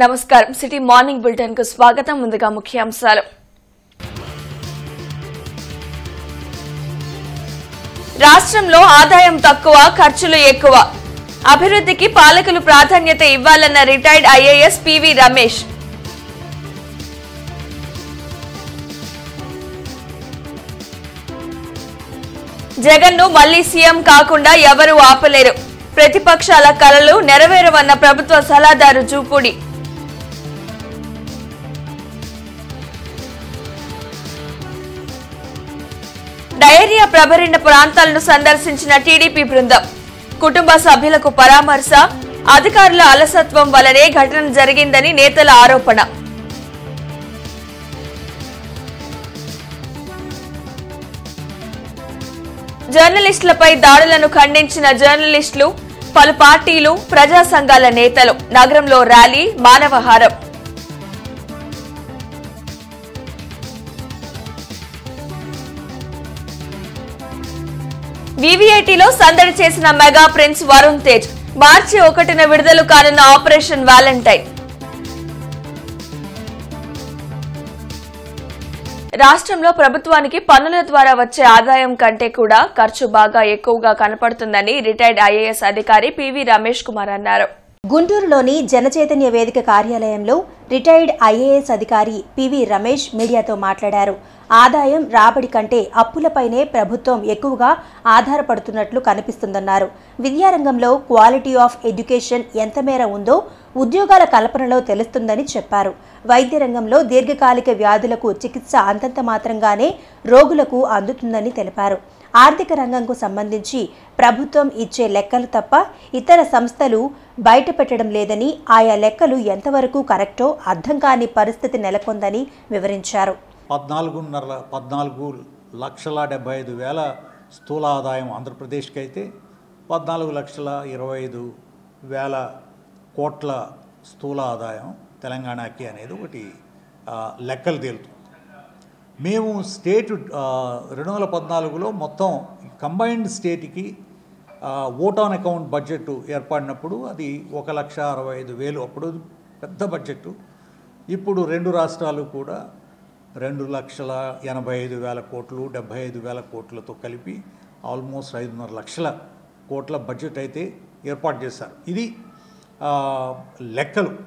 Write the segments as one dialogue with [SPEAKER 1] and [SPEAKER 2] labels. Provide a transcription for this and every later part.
[SPEAKER 1] నమస్కారం city morning bulletin కు స్వాగతం. ముందుగా ముఖ్యాంశాలు. రాష్ట్రంలో ఆదాయం తక్కువ, ఖర్చులు ఎక్కువ. అభివృద్ధికి పాలకులు ప్రాధాన్యత ఇవ్వాలన్న రిటైర్డ్ ఐఏఎస్ పివి రమేష్. జగన్ను మళ్లీ సీఎం కాకుండా ఎవరూ ఆపలేరు. ప్రతిపక్షాల కలలు నెరవేరవన్న ప్రభుత్వ సలహాదారు జూపూడి. డయేరియా ప్రబరిన ప్రాంతాలను సందర్శించిన టీడీపీ బృందం. కుటుంబ సభ్యులకు పరామర్శ. అధికారుల అలసత్వం వల్లనే ఘటన జరిగిందని నేతల ఆరోపణ. జర్నలిస్టులపై దాడులను ఖండించిన జర్నలిస్టులు, పలు పార్టీలు, ప్రజా సంఘాల నేతలు. నగరంలో ర్యాలీ, మానవహారం. వీవీఐటీలో సందడి చేసిన మెగా ప్రిన్స్ వరుణ్ తేజ్. మార్చి 1న విడుదల కానున్న ఆపరేషన్ వ్యాలంటైన్. రాష్ట్రంలో ప్రభుత్వానికి పన్నుల ద్వారా వచ్చే ఆదాయం కంటే కూడా ఖర్చు బాగా ఎక్కువగా కనపడుతుందని రిటైర్డ్ ఐఏఎస్ అధికారి పివి రమేష్ కుమార్ అన్నారు.
[SPEAKER 2] గుంటూరులోని జనచైతన్య వేదిక కార్యాలయంలో రిటైర్డ్ ఐఏఎస్ అధికారి పివి రమేష్ మీడియాతో మాట్లాడారు. ఆదాయం రాబడి కంటే అప్పులపైనే ప్రభుత్వం ఎక్కువగా ఆధారపడుతున్నట్లు కనిపిస్తుందన్నారు. విద్యారంగంలో క్వాలిటీ ఆఫ్ ఎడ్యుకేషన్ ఎంత మేర ఉందో ఉద్యోగాల కల్పనలో తెలుస్తుందని చెప్పారు. వైద్య రంగంలో దీర్ఘకాలిక వ్యాధులకు చికిత్స అంతంత మాత్రంగానే రోగులకు అందుతుందని తెలిపారు. ఆర్థిక రంగంకు సంబంధించి ప్రభుత్వం ఇచ్చే లెక్కలు తప్ప ఇతర సంస్థలు బయటపెట్టడం లేదని, ఆయా లెక్కలు ఎంతవరకు కరెక్టో అర్థం కాని పరిస్థితి నెలకొందని వివరించారు.
[SPEAKER 3] 14,75,000 స్థూల ఆదాయం ఆంధ్రప్రదేశ్కి అయితే 14,25,000 కోట్ల స్థూల ఆదాయం తెలంగాణకి అనేది ఒకటి లెక్కలు తేలుతుంది. మేము స్టేట్ 2014లో మొత్తం కంబైన్డ్ స్టేట్కి ఓట్ ఆన్ అకౌంట్ బడ్జెట్ ఏర్పడినప్పుడు అది 1,65,000, అప్పుడు పెద్ద బడ్జెట్. ఇప్పుడు రెండు రాష్ట్రాలు కూడా 2,85,000 కోట్లు, 75,000 కోట్లతో కలిపి ఆల్మోస్ట్ 5.5 లక్షల కోట్ల బడ్జెట్ అయితే ఏర్పాటు చేశారు. ఇది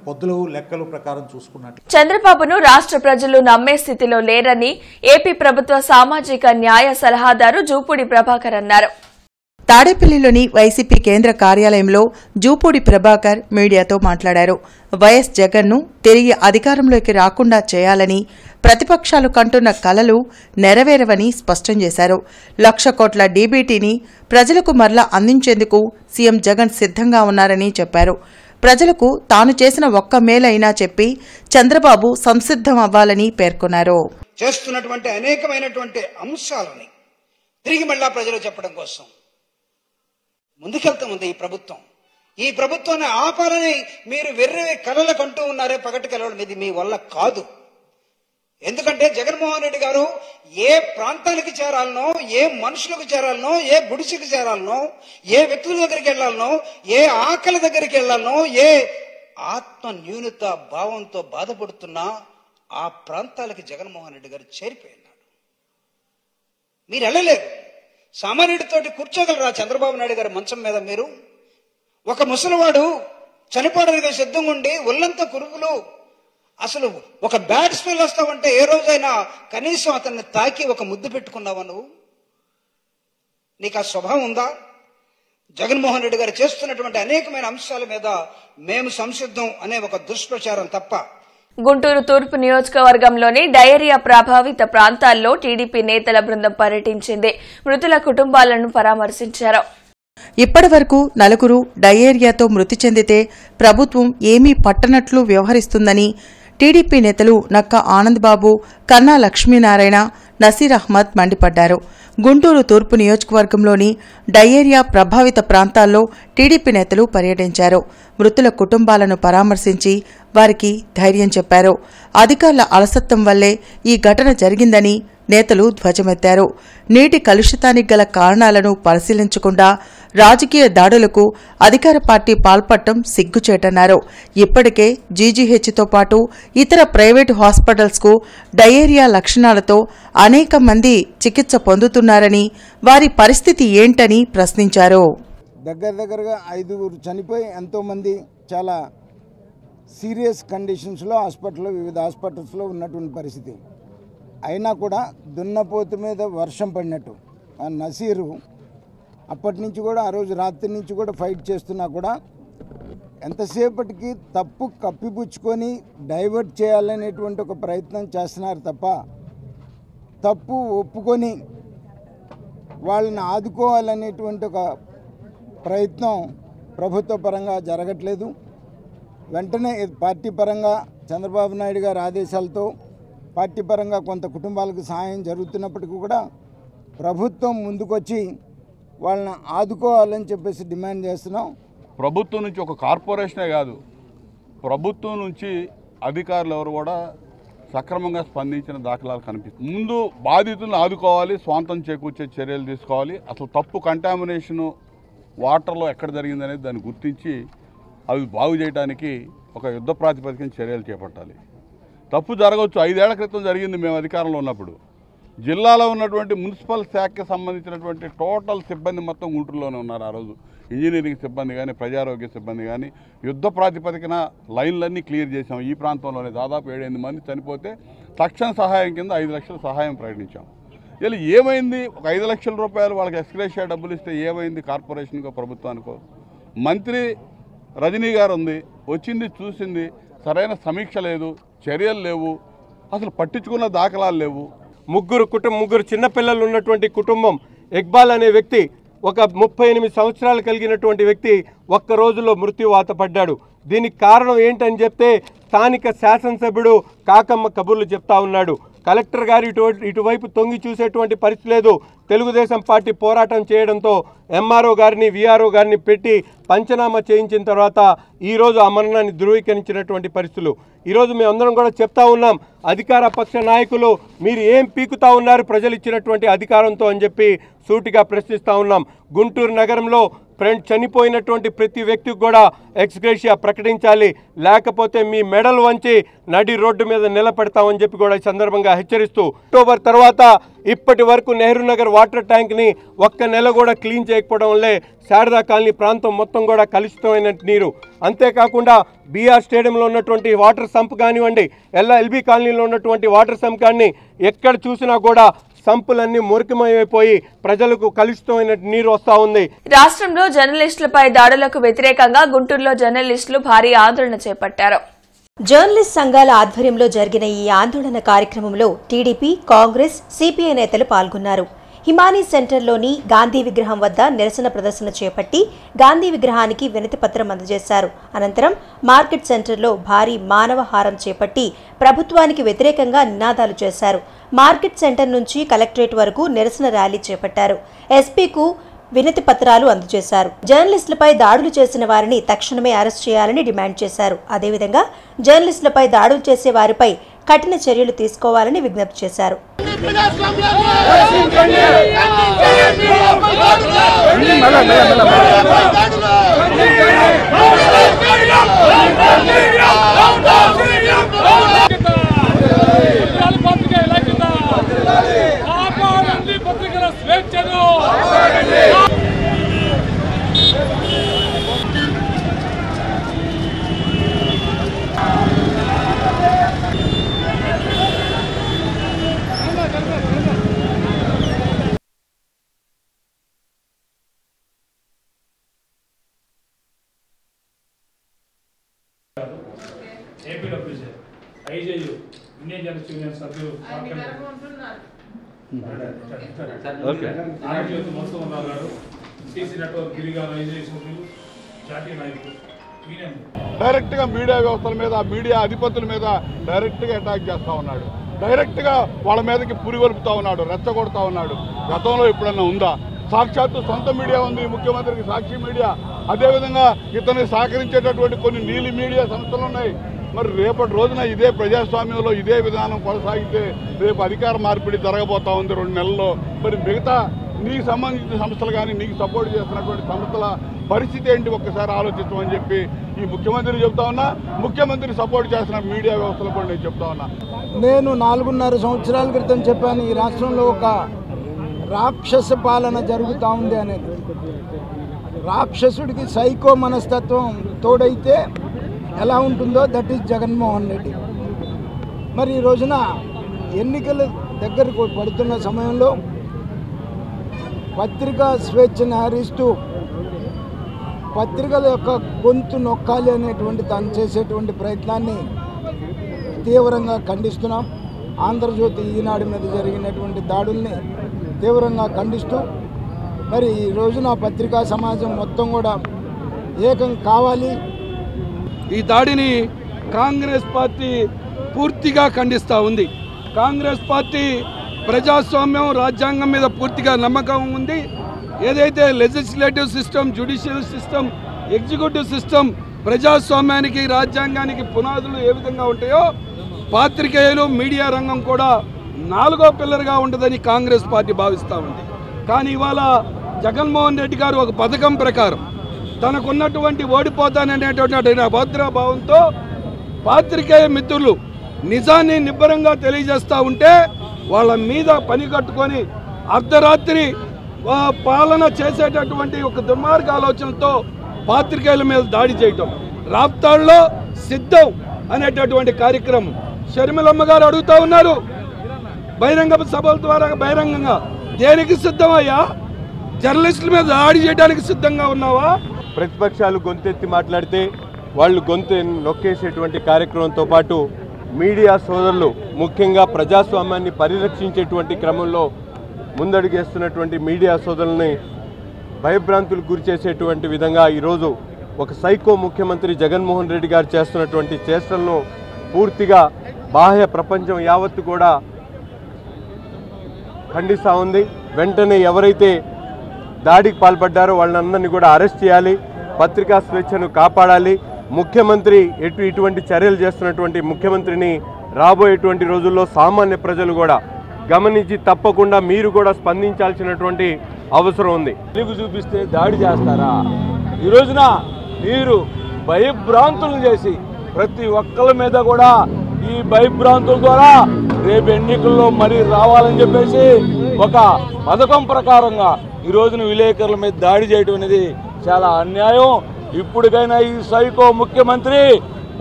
[SPEAKER 3] పొద్దులు లెక్కలు ప్రకారం చూసుకున్నట్టు
[SPEAKER 1] చంద్రబాబును రాష్ట్ర ప్రజలు నమ్మే స్థితిలో లేరని ఏపీ ప్రభుత్వ సామాజిక న్యాయ సలహాదారు జూపూడి ప్రభాకర్ అన్నారు.
[SPEAKER 4] తాడేపల్లిలోని వైసీపీ కేంద్ర కార్యాలయంలో జూపూడి ప్రభాకర్ మీడియాతో మాట్లాడారు. వైఎస్ జగన్ను తిరిగి అధికారంలోకి రాకుండా చేయాలని ప్రతిపక్షాలు కంటున్న కలలు నెరవేరవని స్పష్టం చేశారు. 1,00,000 కోట్ల డీబీటీని ప్రజలకు మరలా అందించేందుకు సీఎం జగన్ సిద్ధంగా ఉన్నారని చెప్పారు. ప్రజలకు తాను చేసిన ఒక్క మేలైనా చెప్పి చంద్రబాబు సంసిద్ధం అవ్వాలని పేర్కొన్నారు.
[SPEAKER 5] చేస్తున్నటువంటి అనేకమైనటువంటి అంశాలని తిరిగి మళ్ళా ప్రజలు చెప్పడం కోసం ముందుకెళ్తుంది ఈ ప్రభుత్వాన్ని ఆపాలని మీరు వెర్రే కలలు కంటూ ఉన్నారే, పగటి కలవడం ఇది మీ వల్ల కాదు. ఎందుకంటే జగన్మోహన్ రెడ్డి గారు ఏ ప్రాంతానికి చేరాలనో, ఏ మనుషులకు చేరాలనో, ఏ గుడిసెకి చేరాలనో, ఏ వ్యక్తుల దగ్గరికి వెళ్లాలనో, ఏ ఆకలి దగ్గరికి వెళ్లాలనో, ఏ ఆత్మ న్యూనత భావంతో బాధపడుతున్నా ఆ ప్రాంతాలకి జగన్మోహన్ రెడ్డి గారు చేరిపోయినాడు. మీరు వెళ్ళలేరు. సామాన్యుడితోటి కూర్చోగలరా చంద్రబాబు నాయుడు గారి మంచం మీద? మీరు ఒక ముసలివాడు చనిపోవడానికి సిద్ధంగా ఉండి ఒళ్ళంతా కురుపులు, అసలు ఒక బ్యాడ్ స్మెల్ వస్తావంటే ఏ రోజైనా కనీసం అతన్ని తాకి ఒక ముద్దు పెట్టుకున్నావా నువ్వు? నీకు ఆ స్వభావం ఉందా? జగన్మోహన్ రెడ్డి గారు చేస్తున్నటువంటి అనేకమైన అంశాల మీద మేము సంసిద్ధం అనే ఒక దుష్ప్రచారం తప్ప.
[SPEAKER 1] గుంటూరు తూర్పు నియోజకవర్గంలోని డయేరియా ప్రభావిత ప్రాంతాల్లో టీడీపీ నేతల బృందం పర్యటించింది. మృతుల కుటుంబాలను పరామర్శించారు.
[SPEAKER 4] ఇప్పటి వరకు 4 డయేరియాతో మృతి చెందితే ప్రభుత్వం ఏమీ పట్టనట్లు వ్యవహరిస్తుందని టీడీపీ నేతలు నక్కా ఆనందబాబు, కన్నా లక్ష్మీనారాయణ, నసీర్ అహ్మద్ మండిపడ్డారు. గుంటూరు తూర్పు నియోజకవర్గంలోని డయేరియా ప్రభావిత ప్రాంతాల్లో టీడీపీ నేతలు పర్యటించారు. మృతుల కుటుంబాలను పరామర్శించి వారికి ధైర్యం చెప్పారు. అధికారుల అలసత్వం వల్లే ఈ ఘటన జరిగిందని నేతలు ధ్వజమెత్తారు. నీటి కలుషితానికి గల కారణాలను పరిశీలించకుండా రాజకీయ దాడులకు అధికార పార్టీ పాల్పడటం సిగ్గుచేటన్నారు. ఇప్పటికే జీజీహెచ్తో పాటు ఇతర ప్రైవేటు హాస్పిటల్స్కు డయేరియా లక్షణాలతో అనేక మంది చికిత్స పొందుతున్నారని, వారి పరిస్థితి ఏంటని ప్రశ్నించారు.
[SPEAKER 6] దగ్గరగా 5 చనిపోయి ఎంతోమంది చాలా సీరియస్ కండిషన్స్లో వివిధ హాస్పిటల్స్లో ఉన్నటువంటి పరిస్థితి. అయినా కూడా దున్నపోతు మీద వర్షం పడినట్టు ఆ నసీరు అప్పటి నుంచి కూడా ఆ రోజు రాత్రి నుంచి కూడా ఫైట్ చేస్తున్నా కూడా ఎంతసేపటికి తప్పు కప్పిపుచ్చుకొని డైవర్ట్ చేయాలనేటువంటి ఒక ప్రయత్నం చేస్తున్నారు తప్ప తప్పు ఒప్పుకొని వాళ్ళని ఆదుకోవాలనేటువంటి ఒక ప్రయత్నం ప్రభుత్వ పరంగా జరగట్లేదు. వెంటనే పార్టీ పరంగా చంద్రబాబు నాయుడు గారి ఆదేశాలతో పార్టీ పరంగా కొంత కుటుంబాలకు సహాయం జరుగుతున్నప్పటికీ కూడా ప్రభుత్వం ముందుకొచ్చి వాళ్ళని ఆదుకోవాలని చెప్పేసి డిమాండ్ చేస్తున్నాం.
[SPEAKER 7] ప్రభుత్వం నుంచి ఒక కార్పొరేషనే కాదు, ప్రభుత్వం నుంచి అధికారులు ఎవరు కూడా సక్రమంగా స్పందించిన దాఖలాలు కనిపిస్తుంది. ముందు బాధితులను ఆదుకోవాలి, స్వాంతం చేకూర్చే చర్యలు తీసుకోవాలి. అసలు తప్పు కంటామినేషను వాటర్లో ఎక్కడ జరిగిందనేది దాన్ని గుర్తించి అవి బాగు చేయడానికి ఒక యుద్ధ ప్రాతిపదికన చర్యలు చేపట్టాలి. తప్పు జరగవచ్చు. 5 ఏళ్ల క్రితం జరిగింది మేము అధికారంలో ఉన్నప్పుడు. జిల్లాలో ఉన్నటువంటి మున్సిపల్ శాఖకి సంబంధించినటువంటి టోటల్ సిబ్బంది మొత్తం గుంటూరులోనే ఉన్నారు. ఆ రోజు ఇంజనీరింగ్ సిబ్బంది కానీ ప్రజారోగ్య సిబ్బంది కానీ యుద్ధ ప్రాతిపదికన లైన్లన్నీ క్లియర్ చేసాం. ఈ ప్రాంతంలోనే దాదాపు 7-8 మంది చనిపోతే తక్షణ సహాయం కింద 5 లక్షల సహాయం ప్రకటించాం. ఇలా ఏమైంది? ఒక 5 లక్షల రూపాయలు వాళ్ళకి ఎక్స్గ్రేషియా డబ్బులు ఇస్తే ఏమైంది? కార్పొరేషన్కో ప్రభుత్వానికో. మంత్రి రజనీ గారు ఉంది, వచ్చింది, చూసింది, సరైన సమీక్ష లేదు, చర్యలు లేవు, అసలు పట్టించుకున్న దాఖలాలు లేవు.
[SPEAKER 8] ముగ్గురు చిన్నపిల్లలు ఉన్నటువంటి కుటుంబం. ఇక్బాల్ అనే వ్యక్తి ఒక 38 సంవత్సరాలు కలిగినటువంటి వ్యక్తి ఒక్క రోజులో మృత్యువాత పడ్డాడు. దీనికి కారణం ఏంటని చెప్తే స్థానిక శాసనసభ్యుడు కాకమ్మ కబుర్లు చెప్తా ఉన్నాడు. కలెక్టర్ గారు ఇటువైపు తొంగి చూసేటువంటి పరిస్థితి లేదు. తెలుగుదేశం పార్టీ పోరాటం చేయడంతో ఎంఆర్ఓ గారిని విఆర్ఓ గారిని పెట్టి పంచనామా చేయించిన తర్వాత ఈరోజు ఆ మరణాన్ని ధృవీకరించినటువంటి పరిస్థితులు. ఈరోజు మేమందరం కూడా చెప్తా ఉన్నాం, అధికార పక్ష నాయకులు మీరు ఏం పీకుతా ఉన్నారు ప్రజలు ఇచ్చినటువంటి అధికారంతో అని చెప్పి సూటిగా ప్రశ్నిస్తూ ఉన్నాం. గుంటూరు నగరంలో చనిపోయినటువంటి ప్రతి వ్యక్తికి కూడా ఎక్స్గ్రేషియా ప్రకటించాలి, లేకపోతే మీ మెడలు వంచి నడి రోడ్డు మీద నిలబెడతామని చెప్పి కూడా ఈ సందర్భంగా హెచ్చరిస్తూ, అక్టోబర్ తర్వాత ఇప్పటి వరకు నెహ్రూ నగర్ వాటర్ ట్యాంక్ని ఒక్క నెల కూడా క్లీన్ చేయకపోవడం వల్లే శారదా కాలనీ ప్రాంతం మొత్తం కూడా కలుషితమైన నీరు. అంతేకాకుండా బీఆర్ స్టేడియంలో ఉన్నటువంటి వాటర్ సంప్ కానివ్వండి, ఎల్బీ కాలనీలో ఉన్నటువంటి వాటర్ సంప్ కానీ ఎక్కడ చూసినా కూడా సంపులన్నీ మురికిమయమైపోయి ప్రజలకు కలుషితమైన నీరు వస్తా ఉంది.
[SPEAKER 1] రాష్ట్రంలో జర్నలిస్టులపై దాడులకు వ్యతిరేకంగా గుంటూరులో జర్నలిస్టులు భారీ ఆందోళన చేపట్టారు.
[SPEAKER 2] జర్నలిస్ట్ సంఘాల ఆధ్వర్యంలో జరిగిన ఈ ఆందోళన కార్యక్రమంలో టీడీపీ, కాంగ్రెస్, సిపిఐ నేతలు పాల్గొన్నారు. హిమానీ సెంటర్లోని గాంధీ విగ్రహం వద్ద నిరసన ప్రదర్శన చేపట్టి గాంధీ విగ్రహానికి వినతి పత్రం అందజేశారు. అనంతరం మార్కెట్ సెంటర్లో భారీ మానవహారం చేపట్టి ప్రభుత్వానికి వ్యతిరేకంగా నినాదాలు చేశారు. మార్కెట్ సెంటర్ నుంచి కలెక్టరేట్ వరకు నిరసన ర్యాలీ చేపట్టారు. ఎస్పీకు వినతి పత్రాలు అందజేశారు. జర్నలిస్టులపై దాడులు చేసిన వారిని తక్షణమే అరెస్ట్ చేయాలని డిమాండ్ చేశారు. అదేవిధంగా జర్నలిస్టులపై దాడులు చేసే వారిపై కఠిన చర్యలు తీసుకోవాలని విజ్ఞప్తి చేశారు.
[SPEAKER 9] ఇండియన్ జర్నలిస్ట్ యూనియన్ సభ్యులు మొత్తం ఉన్నారు. సిసి నెట్వర్క్ గిరిగా సభ్యులు, జాతీయ నాయకులు
[SPEAKER 7] డైరెక్ట్గా మీడియా వ్యవస్థల మీద, మీడియా అధిపతుల మీద డైరెక్ట్గా అటాక్ చేస్తూ ఉన్నాడు. డైరెక్ట్గా వాళ్ళ మీదకి పురిగొల్పుతా ఉన్నాడు, రెచ్చగొడతా ఉన్నాడు. గతంలో ఎప్పుడన్నా ఉందా? సాక్షాత్తు సొంత మీడియా ఉంది ముఖ్యమంత్రికి, సాక్షి మీడియా. అదేవిధంగా ఇతన్ని సహకరించేటటువంటి కొన్ని నీలి మీడియా సంస్థలు ఉన్నాయి. మరి రేపటి రోజున ఇదే ప్రజాస్వామ్యంలో ఇదే విధానం కొనసాగితే రేపు అధికార మార్పిడి జరగబోతా ఉంది 2 నెలల్లో. మరి మిగతా నీకు సంబంధించిన సంస్థలు కానీ నీకు సపోర్ట్ చేస్తున్నటువంటి సంస్థల పరిస్థితి ఏంటి ఒక్కసారి ఆలోచించమని చెప్పి ఈ ముఖ్యమంత్రి చెప్తా ఉన్నా, ముఖ్యమంత్రి సపోర్ట్ చేస్తున్న మీడియా వ్యవస్థలు కూడా నేను చెప్తా ఉన్నా.
[SPEAKER 6] నేను 4.5 సంవత్సరాల క్రితం చెప్పాను, ఈ రాష్ట్రంలో ఒక రాక్షస పాలన జరుగుతూ ఉంది అనేది. రాక్షసుడికి సైకో మనస్తత్వం తోడైతే ఎలా ఉంటుందో దట్ ఈజ్ జగన్మోహన్ రెడ్డి. మరి ఈ రోజున ఎన్నికలు దగ్గరకు పడుతున్న సమయంలో పత్రికా స్వేచ్ఛను హరిస్తూ పత్రికల యొక్క గొంతు నొక్కాలి అనేటువంటి తాను చేసేటువంటి ప్రయత్నాన్ని తీవ్రంగా ఖండిస్తున్నాం. ఆంధ్రజ్యోతి, ఈనాడు మీద జరిగినటువంటి దాడుల్ని తీవ్రంగా ఖండిస్తూ మరి ఈ రోజున పత్రికా సమాజం మొత్తం కూడా ఏకం కావాలి.
[SPEAKER 10] ఈ దాడిని కాంగ్రెస్ పార్టీ పూర్తిగా ఖండిస్తూ ఉంది. కాంగ్రెస్ పార్టీ ప్రజాస్వామ్యం, రాజ్యాంగం మీద పూర్తిగా నమ్మకం ఉంది. ఏదైతే legislative system, judicial system, executive system ప్రజాస్వామ్యానికి, రాజ్యాంగానికి పునాదులు ఏ విధంగా ఉంటాయో పాత్రికేయులు, మీడియా రంగం కూడా 4వ పిల్లర్గా ఉంటుందని కాంగ్రెస్ పార్టీ భావిస్తూ ఉంది. కానీ ఇవాళ జగన్మోహన్ రెడ్డి గారు ఒక పథకం ప్రకారం తనకున్నటువంటి ఓడిపోతాననేటువంటి అభద్రభావంతో పాత్రికేయ మిత్రులు నిజాన్ని నిబ్బరంగా తెలియజేస్తూ ఉంటే వాళ్ళ మీద పని కట్టుకొని అర్ధరాత్రి పాలన చేసేటటువంటి ఒక దుర్మార్గ ఆలోచనతో పాత్రికేయుల మీద దాడి చేయటం. రాప్తాడులో సిద్ధం అనేటటువంటి కార్యక్రమం షర్మిలమ్మ గారు అడుగుతూ ఉన్నారు, బహిరంగ సభల ద్వారా బహిరంగంగా దేనికి సిద్ధమయ్యా? జర్నలిస్టుల మీద దాడి చేయడానికి సిద్ధంగా ఉన్నావా?
[SPEAKER 8] ప్రతిపక్షాలు గొంతెత్తి మాట్లాడితే వాళ్ళు గొంతు నొక్కేసేటువంటి కార్యక్రమంతో పాటు మీడియా సోదరులు ముఖ్యంగా ప్రజాస్వామ్యాన్ని పరిరక్షించేటువంటి క్రమంలో ముందడుగేస్తున్నటువంటి మీడియా సోదరుల్ని భయభ్రాంతులకు గురి చేసేటువంటి విధంగా ఈరోజు ఒక సైకో ముఖ్యమంత్రి జగన్మోహన్ రెడ్డి గారు చేస్తున్నటువంటి చేష్టలను పూర్తిగా బాహ్య ప్రపంచం యావత్తు కూడా ఖండిస్తూ ఉంది. వెంటనే ఎవరైతే దాడికి పాల్పడ్డారో వాళ్ళందరినీ కూడా అరెస్ట్ చేయాలి, పత్రికా స్వేచ్ఛను కాపాడాలి. ముఖ్యమంత్రి ఇటువంటి చర్యలు చేస్తున్నటువంటి ముఖ్యమంత్రిని రాబోయేటువంటి రోజుల్లో సామాన్య ప్రజలు కూడా గమనించి తప్పకుండా మీరు కూడా స్పందించాల్సినటువంటి అవసరం ఉంది.
[SPEAKER 11] తెలుగు చూపిస్తే దాడి చేస్తారా? ఈ రోజున మీరు భయభ్రాంతులు చేసి ప్రతి ఒక్కరి మీద కూడా ఈ భయభ్రాంతుల ద్వారా రేపు ఎన్నికల్లో మరీ రావాలని చెప్పేసి ఒక పథకం ప్రకారంగా ఈ రోజున విలేకరుల మీద దాడి చేయడం అనేది చాలా అన్యాయం. ఇప్పటికైనా ఈ సైకో ముఖ్యమంత్రి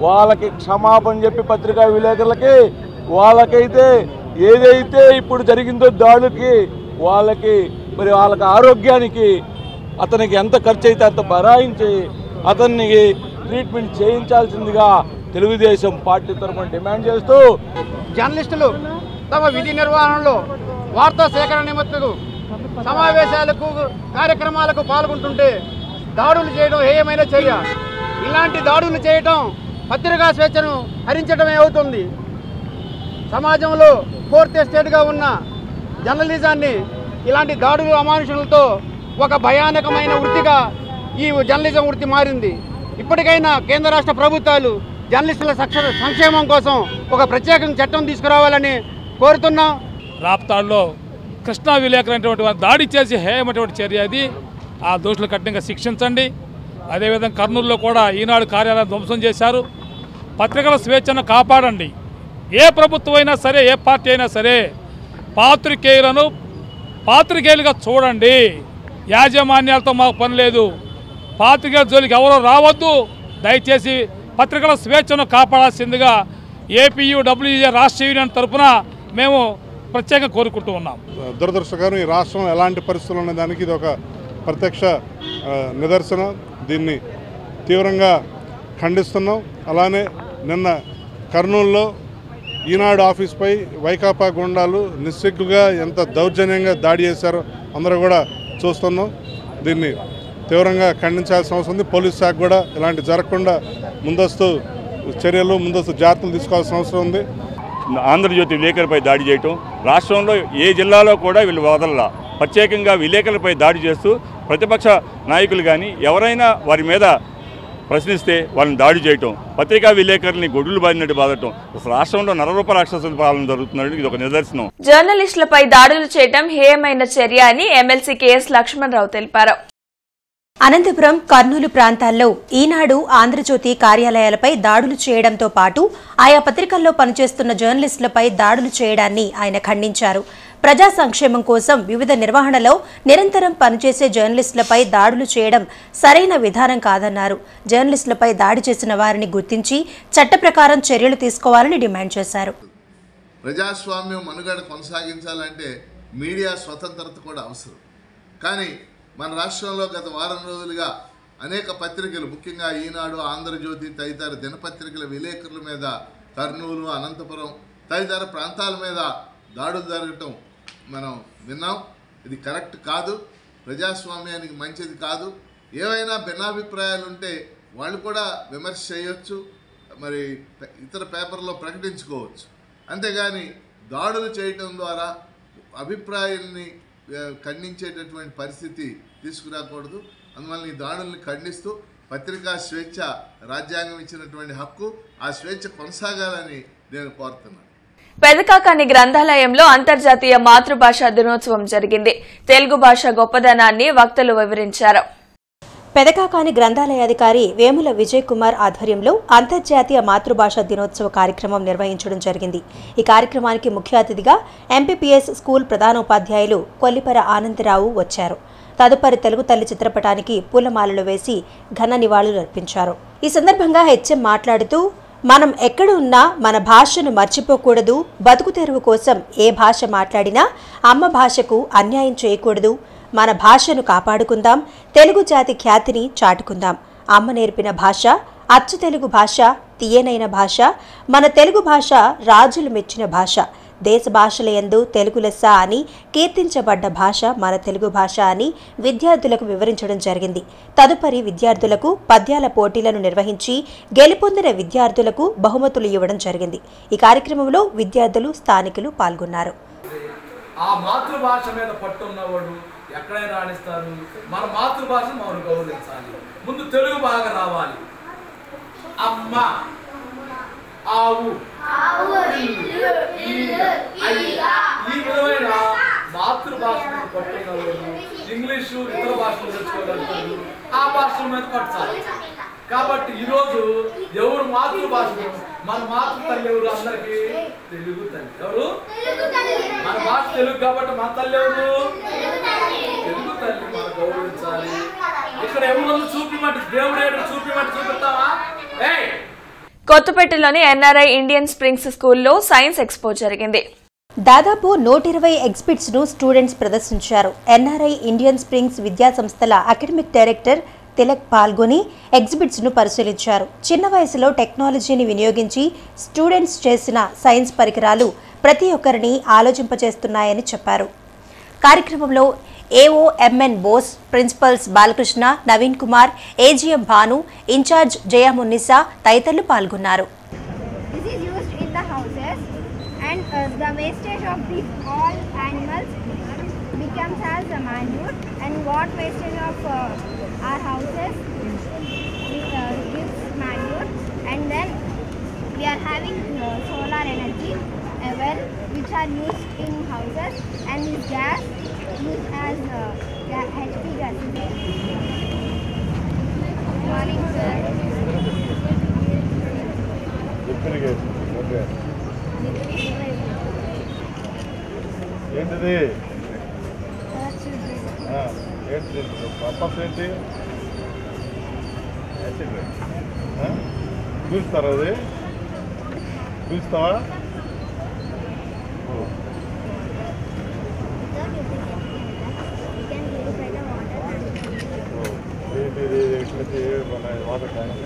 [SPEAKER 11] వాళ్ళకి క్షమాపణ చెప్పి పత్రికా విలేకరులకి వాళ్ళకైతే ఏదైతే ఇప్పుడు జరిగిందో దాడులకి వాళ్ళకి మరి వాళ్ళకి ఆరోగ్యానికి అతనికి ఎంత ఖర్చు అయితే అంత బరాయించి అతనికి ట్రీట్మెంట్ చేయించాల్సిందిగా తెలుగుదేశం పార్టీ తరఫున డిమాండ్ చేస్తూ
[SPEAKER 5] జర్నలిస్టులు తమ విధి నిర్వహణలో వార్తా సేకరణ నిమిత్తం సమావేశాలకు, కార్యక్రమాలకు పాల్గొంటుంటే దాడులు చేయడం హేయమైన చర్య. ఇలాంటి దాడులు చేయడం పత్రికా స్వేచ్ఛను హరించడమే అవుతుంది. సమాజంలో ఫోర్త్ ఎస్టేట్గా ఉన్న జర్నలిజాన్ని ఇలాంటి దాడులు, అమానుషులతో ఒక భయానకమైన వృత్తిగా ఈ జర్నలిజం వృత్తి మారింది. ఇప్పటికైనా కేంద్ర రాష్ట్ర ప్రభుత్వాలు జర్నలిస్టుల సంక్షేమం కోసం ఒక ప్రత్యేక చట్టం తీసుకురావాలని కోరుతున్నాం.
[SPEAKER 9] రాప్తాడులో కృష్ణా విలేకరైనటువంటి దాడి చేసి హేయమైనటువంటి చర్య అది. ఆ దోషులు కఠినంగా శిక్షించండి. అదేవిధంగా కర్నూలులో కూడా ఈనాడు కార్యాలయం ధ్వంసం చేశారు. పత్రికల స్వేచ్ఛను కాపాడండి. ఏ ప్రభుత్వం అయినా సరే, ఏ పార్టీ అయినా సరే పాత్రికేయులను పాత్రికేయులుగా చూడండి. యాజమాన్యాలతో మాకు పని లేదు. పాత్రికేయుల జోలికి ఎవరో రావద్దు. దయచేసి పత్రికల స్వేచ్ఛను కాపాడాల్సిందిగా ఏపీయూడబ్ల్యూఏ రాష్ట్ర యూనియన్ తరఫున మేము ప్రత్యేకంగా కోరుకుంటూ ఉన్నాం.
[SPEAKER 12] దురదృష్టకరం, ఈ రాష్ట్రం ఎలాంటి పరిస్థితులు ఉన్న దానికి ఇది ఒక ప్రత్యక్ష నిదర్శనం. దీన్ని తీవ్రంగా ఖండిస్తున్నాం. అలానే నిన్న కర్నూలులో ఈనాడు ఆఫీస్పై వైకాపా గుండాలు నిస్సిగ్గుగా ఎంత దౌర్జన్యంగా దాడి చేశారో అందరూ కూడా చూస్తున్నాం. దీన్ని తీవ్రంగా ఖండించాల్సిన అవసరం ఉంది. పోలీస్ శాఖ కూడా ఇలాంటి జరగకుండా ముందస్తు చర్యలు, ముందస్తు జాగ్రత్తలు తీసుకోవాల్సిన అవసరం ఉంది.
[SPEAKER 13] ఆంధ్రజ్యోతి విలేకరులపై దాడి చేయటం రాష్ట్రంలో ఏ జిల్లాలో కూడా వీళ్ళు వదలలా. ప్రత్యేకంగా విలేకరులపై దాడి చేస్తూ ప్రతిపక్ష నాయకులు కానీ ఎవరైనా వారి మీద ప్రశ్నిస్తే వాళ్ళని దాడి చేయటం, పత్రికా విలేకరుల్ని గొడ్డులు బారినట్టు బాధటం, అసలు రాష్ట్రంలో నరరూప రాక్షసుల పాలన జరుగుతున్నది ఇది ఒక నిదర్శనం.
[SPEAKER 1] జర్నలిస్టులపై దాడులు చేయడం హేయమైన చర్య అని ఎమ్మెల్సీ కెఎస్ లక్ష్మణరావు తెలిపారు.
[SPEAKER 2] అనంతపురం, కర్నూలు ప్రాంతాల్లో ఈనాడు, ఆంధ్రజ్యోతి కార్యాలయాలపై దాడులు చేయడంతో పాటు ఆయా పత్రికల్లో పనిచేస్తున్న జర్నలిస్టులపై దాడులు చేయడాన్ని ఆయన ఖండించారు. ప్రజా సంక్షేమం కోసం వివిధ నిర్వహణలో నిరంతరం పనిచేసే జర్నలిస్టులపై దాడులు చేయడం సరైన విధానం కాదన్నారు. జర్నలిస్టులపై దాడి చేసిన వారిని గుర్తించి చట్ట ప్రకారం చర్యలు తీసుకోవాలని డిమాండ్ చేశారు.
[SPEAKER 14] ప్రజాస్వామ్యం మనుగడ కొనసాగించాలంటే మీడియా స్వతంత్రత కూడా అవసరం. కానీ మన రాష్ట్రంలో గత వారం రోజులుగా అనేక పత్రికలు, ముఖ్యంగా ఈనాడు, ఆంధ్రజ్యోతి తదితర దినపత్రికల విలేకరుల మీద కర్నూలు, అనంతపురం తదితర ప్రాంతాల మీద దాడులు జరగటం మనం విన్నాం. ఇది కరెక్ట్ కాదు, ప్రజాస్వామ్యానికి మంచిది కాదు. ఏవైనా భిన్నాభిప్రాయాలు ఉంటే వాళ్ళు కూడా విమర్శ చేయొచ్చు, మరి ఇతర పేపర్లో ప్రకటించుకోవచ్చు. అంతేగాని దాడులు చేయటం ద్వారా అభిప్రాయాల్ని ఖండించేటటువంటి పరిస్థితి తీసుకురాకూడదు. అందువల్ల ఈ దాడుల్ని ఖండిస్తూ పత్రికా స్వేచ్ఛ రాజ్యాంగం ఇచ్చినటువంటి హక్కు, ఆ స్వేచ్ఛ కొనసాగాలని నేను కోరుతున్నాను.
[SPEAKER 1] పెదకాకాని గ్రంథాలయంలో అంతర్జాతీయ మాతృభాషా దినోత్సవం జరిగింది. తెలుగు భాష గొప్పదనాన్ని వక్తలు వివరించారు.
[SPEAKER 2] పెదకాకాని గ్రంథాలయాధికారి వేముల విజయ్ కుమార్ ఆధ్వర్యంలో అంతర్జాతీయ మాతృభాషా దినోత్సవ కార్యక్రమం నిర్వహించడం జరిగింది. ఈ కార్యక్రమానికి ముఖ్య అతిథిగా ఎంపీపీఎస్ స్కూల్ ప్రధానోపాధ్యాయులు కొల్లిపర ఆనందరావు వచ్చారు. తదుపరి తెలుగు తల్లి చిత్రపటానికి పూలమాలలు వేసి ఘన నివాళులు అర్పించారు. ఈ సందర్భంగా హెచ్ఎం మాట్లాడుతూ, మనం ఎక్కడ ఉన్నా మన భాషను మర్చిపోకూడదు. బతుకు తెరువు కోసం ఏ భాష మాట్లాడినా అమ్మ భాషకు అన్యాయం చేయకూడదు. మన భాషను కాపాడుకుందాం, తెలుగు జాతి ఖ్యాతిని చాటుకుందాం. అమ్మ నేర్పిన భాష అచ్చు తెలుగు భాష, తీయనైన భాష, మన తెలుగు భాష రాజులు మెచ్చిన భాష, దేశ భాషల యందు తెలుగు లెస్స అని కీర్తించబడ్డ భాష మన తెలుగు భాష అని విద్యార్థులకు వివరించడం జరిగింది. తదుపరి విద్యార్థులకు పద్యాల పోటీలను నిర్వహించి గెలుపొందిన విద్యార్థులకు బహుమతులు ఇవ్వడం జరిగింది. ఈ కార్యక్రమంలో విద్యార్థులు, స్థానికులు పాల్గొన్నారు.
[SPEAKER 15] ఆ మాతృభాష మీద పట్టున్నవాడు ఎక్కడైనా రాణిస్తారు. మన మాతృభాషను మనం గౌరవించాలి. ముందు తెలుగు బాగా రావాలి. అమ్మ, ఆవు, ఈ విధమైన మాతృభాష మీద పట్టున్నవాడు ఇంగ్లీషు, ఇతర భాషలు నేర్చుకోగలుగుతారు. ఆ భాషల మీద పట్టాలి. కాబట్టి ఈరోజు ఎవరు మాతృభాష, మన మాతృ తల్లి ఎవరు? అందరికీ తెలుగు తల్లి. ఎవరు? మన భాష తెలుగు కాబట్టి మన తల్లి ఎవరు? తెలుగు తల్లి. మనం గౌరవించాలి. ఇక్కడ ఎవరు చూపిమంటే దేవుడు చూపిమంటే చూపిస్తావా?
[SPEAKER 1] కొత్తపేటలోని ఎన్ఆర్ఐ ఇండియన్ స్ప్రింగ్స్ స్కూల్లో సైన్స్ ఎక్స్పో జరిగింది.
[SPEAKER 2] దాదాపు 120 ఎగ్జిబిట్స్ ను స్టూడెంట్స్ ప్రదర్శించారు. ఎన్ఆర్ఐ ఇండియన్ స్ప్రింగ్స్ విద్యా సంస్థల అకాడమిక్ డైరెక్టర్ తిలక్ పాల్గొని ఎగ్జిబిట్స్ ను పరిశీలించారు. చిన్న వయసులో టెక్నాలజీని వినియోగించి స్టూడెంట్స్ చేసిన సైన్స్ పరికరాలు ప్రతి ఒక్కరిని ఆలోచింపచేస్తున్నాయని చెప్పారు. కార్యక్రమంలో AOMN Bose, principals Balakrishna, Naveen Kumar, AGM Bhanu, incharge Jayamunnisa తదితరులు పాల్గొన్నారు.
[SPEAKER 16] The wastage of these all animals becomes as a manure, and what wastage of our houses gives manure, and then we are having solar energy well, which are used in houses, and this gas used as HP gas. Morning, sir.
[SPEAKER 12] ఏంటిది? ఏంటి purpose ఏంటి? చూస్తారా? అది చూస్తావా? Water tank.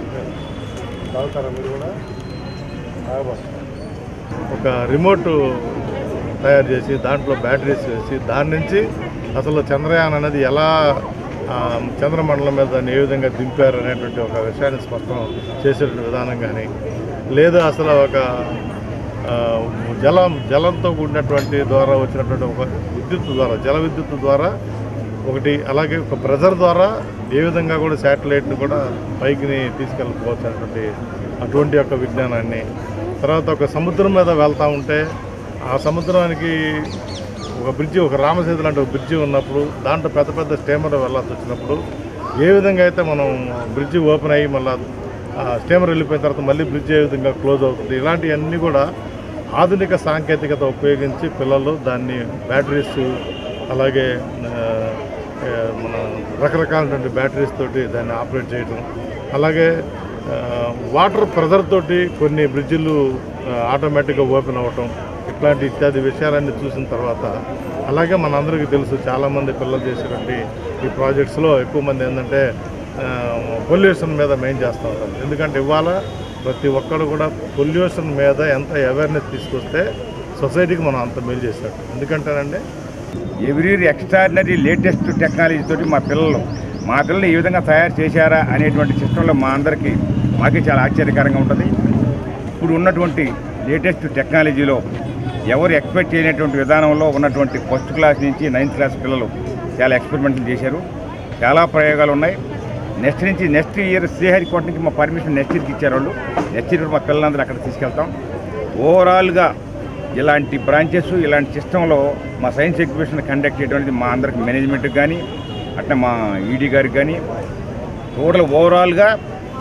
[SPEAKER 12] Okay, తాగుతారా మీరు కూడా? ఒక రిమోట్ తయారు చేసి దాంట్లో బ్యాటరీస్ వేసి దాని నుంచి అసలు చంద్రయాన్ అనేది ఎలా చంద్రమండలం మీద దాన్ని ఏ విధంగా దింపారు అనేటువంటి ఒక విషయాన్ని స్పష్టం చేసేటువంటి విధానం కానీ, లేదా అసలు ఒక జలంతో కూడినటువంటి ద్వారా వచ్చినటువంటి ఒక విద్యుత్ ద్వారా, జల విద్యుత్ ద్వారా ఒకటి, అలాగే ఒక ప్రెజర్ ద్వారా ఏ విధంగా కూడా శాటిలైట్ని కూడా పైకి తీసుకెళ్ళకపోవచ్చు అనేటువంటి అటువంటి యొక్క విజ్ఞానాన్ని, తర్వాత ఒక సముద్రం మీద వెళ్తూ ఉంటే ఆ సముద్రానికి ఒక బ్రిడ్జి, ఒక రామసేతు లాంటి ఒక బ్రిడ్జి ఉన్నప్పుడు దాంట్లో పెద్ద పెద్ద స్టీమర్ వెళ్ళాల్సి వచ్చినప్పుడు ఏ విధంగా అయితే మనం బ్రిడ్జి ఓపెన్ అయ్యి మళ్ళీ స్టీమర్ వెళ్ళిపోయిన తర్వాత మళ్ళీ బ్రిడ్జ్ ఏ విధంగా క్లోజ్ అవుతుంది, ఇలాంటివన్నీ కూడా ఆధునిక సాంకేతికత ఉపయోగించి పిల్లలు దాన్ని బ్యాటరీస్, అలాగే మన రకరకాలైనటువంటి బ్యాటరీస్ తోటి దాన్ని ఆపరేట్ చేయడం, అలాగే వాటర్ ప్రెజర్ తోటి కొన్ని బ్రిడ్జిలు ఆటోమేటిక్గా ఓపెన్ అవ్వటం, ఇట్లాంటి ఇత్యాది విషయాలన్నీ చూసిన తర్వాత, అలాగే మనందరికీ తెలుసు చాలామంది పిల్లలు చేసేటువంటి ఈ ప్రాజెక్ట్స్లో ఎక్కువ మంది ఏంటంటే పొల్యూషన్ మీద మెయిన్ చేస్తూ ఉంటారు. ఎందుకంటే ఇవాళ ప్రతి ఒక్కరు కూడా పొల్యూషన్ మీద ఎంత అవేర్నెస్ తీసుకొస్తే సొసైటీకి మనం అంత మేలు చేశారు. ఎందుకంటేనండి
[SPEAKER 17] ఎవ్రీ ఎక్స్ట్రాడినరీ లేటెస్ట్ టెక్నాలజీ తోటి మా పిల్లలు ఈ విధంగా తయారు చేశారా అనేటువంటి సిస్టంలో మాకే చాలా ఆశ్చర్యకరంగా ఉంటుంది. ఇప్పుడు ఉన్నటువంటి లేటెస్ట్ టెక్నాలజీలో ఎవరు ఎక్స్పెక్ట్ చేయనటువంటి విధానంలో ఉన్నటువంటి ఫస్ట్ క్లాస్ నుంచి 9th క్లాస్ పిల్లలు చాలా ఎక్స్పెరిమెంట్లు చేశారు. చాలా ప్రయోగాలు ఉన్నాయి. నెక్స్ట్ ఇయర్ శ్రీహరికోట నుంచి మా పర్మిషన్ నెక్స్ట్ ఇయర్కి ఇచ్చారు వాళ్ళు. నెక్స్ట్ ఇయర్ మా పిల్లలందరూ అక్కడ తీసుకెళ్తాం. ఓవరాల్గా ఇలాంటి బ్రాంచెస్, ఇలాంటి సిస్టంలో మా సైన్స్ ఎగ్జిబిషన్ కండక్ట్ చేయడం మా అందరికి మేనేజ్మెంట్కి కానీ అట్లా మా ఈడీ గారికి కానీ ఓవరాల్గా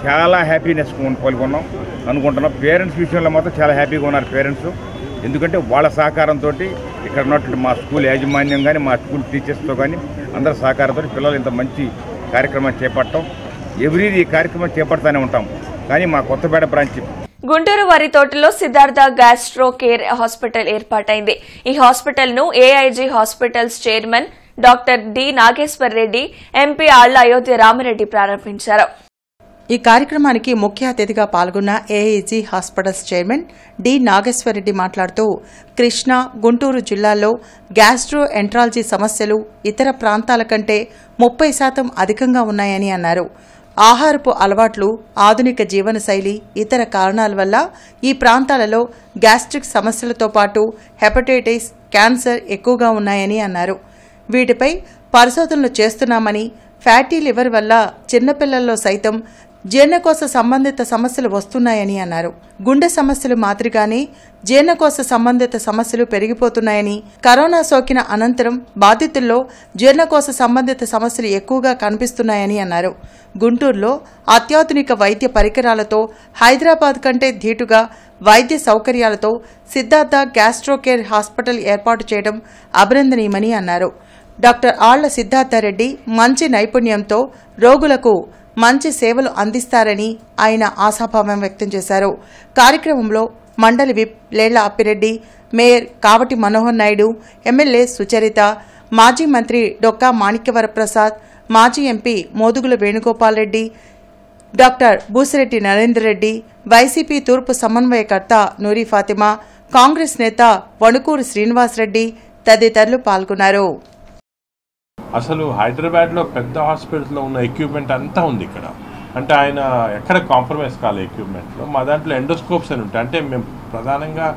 [SPEAKER 17] చాలా హ్యాపీనెస్ పాల్గొన్నాం అనుకుంటున్నాం. పేరెంట్స్ విషయంలో మాత్రం చాలా హ్యాపీగా ఉన్నారు పేరెంట్స్. ఎందుకంటే వాళ్ళ సహకారంతో ఇక్కడ ఉన్నటువంటి మా స్కూల్ యాజమాన్యం కానీ మా స్కూల్ టీచర్స్తో కానీ అందరి సహకారంతో పిల్లలు ఇంత మంచి కార్యక్రమం చేపట్టడం, ఎవ్రీ ఈ కార్యక్రమం చేపడతానే ఉంటాం. కానీ మా కొత్తపేట బ్రాంచ్
[SPEAKER 1] గుంటూరు వరితోటలో సిద్ధార్థ గ్యాస్ట్రో కేర్ హాస్పిటల్ ఏర్పాటైంది. ఈ హాస్పిటల్ ను AIG hospitals chairman doctor D Nageshwar Reddy, MP Alla Ayodhya Ramireddy ప్రారంభించారు.
[SPEAKER 4] ఈ కార్యక్రమానికి ముఖ్య అతిథిగా పాల్గొన్న AIG hospitals chairman D Nageswarareddy మాట్లాడుతూ కృష్ణా, గుంటూరు జిల్లాల్లో గ్యాస్ట్రో ఎంట్రాలజీ సమస్యలు ఇతర ప్రాంతాల కంటే 30% అధికంగా ఉన్నాయని అన్నారు. ఆహారపు అలవాట్లు, ఆధునిక జీవనశైలి, ఇతర కారణాల వల్ల ఈ ప్రాంతాలలో గ్యాస్ట్రిక్ సమస్యలతో పాటు హెపటైటిస్, క్యాన్సర్ ఎక్కువగా ఉన్నాయని అన్నారు. వీటిపై పరిశోధనలు చేస్తున్నామని, ఫ్యాటీ లివర్ వల్ల చిన్నపిల్లల్లో సైతం జీర్ణకోశ సంబంధిత సమస్యలు వస్తున్నాయని అన్నారు. గుండె సమస్యలు మాదిరిగానే జీర్ణకోశ సంబంధిత సమస్యలు పెరిగిపోతున్నాయని, కరోనా సోకిన అనంతరం బాధితుల్లో జీర్ణకోశ సంబంధిత సమస్యలు ఎక్కువగా కనిపిస్తున్నాయని అన్నారు. గుంటూరులో అత్యాధునిక వైద్య పరికరాలతో, హైదరాబాద్ కంటే ధీటుగా వైద్య సౌకర్యాలతో సిద్ధార్థ గ్యాస్ట్రో కేర్ హాస్పిటల్ ఏర్పాటు చేయడం అభినందనీయమని అన్నారు. డాక్టర్ ఆళ్ల సిద్ధార్థరెడ్డి మంచి నైపుణ్యంతో రోగులకు మంచి సేవలు అందిస్తారని ఆయన ఆశాభావం వ్యక్తం చేశారు. కార్యక్రమంలో మండలి whip Lella Appireddy, mayor Kavati Manohar Naidu, MLA Sucharitha, మాజీ మంత్రి డొక్కా మాణిక్యవరప్రసాద్, మాజీ MP Modugula Venugopal Reddy, doctor Boosireddy Narender Reddy, YCP తూర్పు సమన్వయకర్త నూరి ఫాతిమా, కాంగ్రెస్ నేత వణుకూరు శ్రీనివాసరెడ్డి తదితరులు పాల్గొన్నారు.
[SPEAKER 18] అసలు హైదరాబాద్లో పెద్ద హాస్పిటల్స్లో ఉన్న ఎక్విప్మెంట్ అంతా ఉంది ఇక్కడ. అంటే ఆయన ఎక్కడ కాంప్రమైజ్ కాలే ఎక్విప్మెంట్లో. మా దాంట్లో ఎండోస్కోప్స్ అని ఉంటాయి. అంటే మేము ప్రధానంగా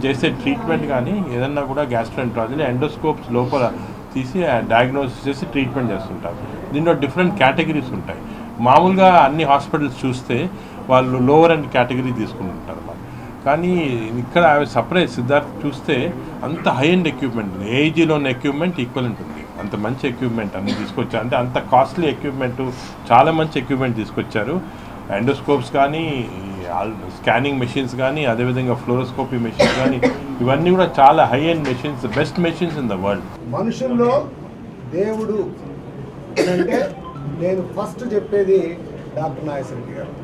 [SPEAKER 18] చేసే ట్రీట్మెంట్ కానీ ఏదన్నా కూడా గ్యాస్ట్రోఎంట్రాలజీలో ఎండోస్కోప్స్ లోపల తీసి డయాగ్నోసిస్ చేసి ట్రీట్మెంట్ చేస్తుంటారు. దీంట్లో డిఫరెంట్ కేటగిరీస్ ఉంటాయి. మామూలుగా అన్ని హాస్పిటల్స్ చూస్తే వాళ్ళు లోవర్ అండ్ కేటగిరీ తీసుకుంటుంటారు. కానీ ఇక్కడ సపరేట్ సిద్ధార్థ్ చూస్తే అంత హై ఎండ్ ఎక్విప్మెంట్, ఏఐజీలో ఉన్న ఎక్విప్మెంట్ ఈక్వలెంట్ ఉంది. అంత మంచి ఎక్విప్మెంట్ అన్ని తీసుకొచ్చారు. అంటే అంత కాస్ట్లీ ఎక్విప్మెంట్, చాలా మంచి ఎక్విప్మెంట్ తీసుకొచ్చారు. ఎండోస్కోప్స్ కానీ, స్కానింగ్ మెషిన్స్ కానీ, అదేవిధంగా ఫ్లోరోస్కోపీ మెషిన్స్ కానీ, ఇవన్నీ కూడా చాలా high end machines, best machines in the world.
[SPEAKER 6] మనుషుల్లో దేవుడు అంటే నేను ఫస్ట్ చెప్పేది డాక్టర్ నాగేశ్వరరెడ్డి గారు.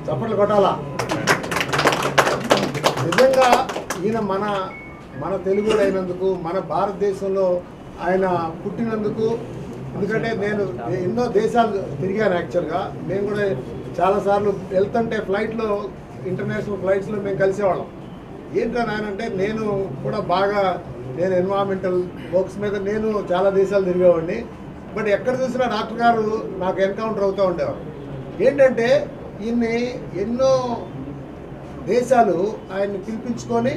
[SPEAKER 6] చప్పట్లు కొట్టాలా. నిజంగా ఈయన మన తెలుగు అయినందుకు, మన భారతదేశంలో ఆయన పుట్టినందుకు. ఎందుకంటే నేను ఎన్నో దేశాలు తిరిగాను యాక్చువల్గా. మేము కూడా చాలాసార్లు వెళ్తుంటే ఫ్లైట్లో, ఇంటర్నేషనల్ ఫ్లైట్స్లో మేము కలిసేవాళ్ళం. ఏంటని ఆయన అంటే నేను కూడా బాగా ఎన్విరాన్మెంటల్ వర్క్స్ మీద నేను చాలా దేశాలు తిరిగేవాడిని. బట్ ఎక్కడ చూసినా డాక్టర్ గారు నాకు ఎన్కౌంటర్ అవుతూ ఉండేవారు. ఏంటంటే ఈయన్ని ఎన్నో దేశాలు ఆయన్ని పిలిపించుకొని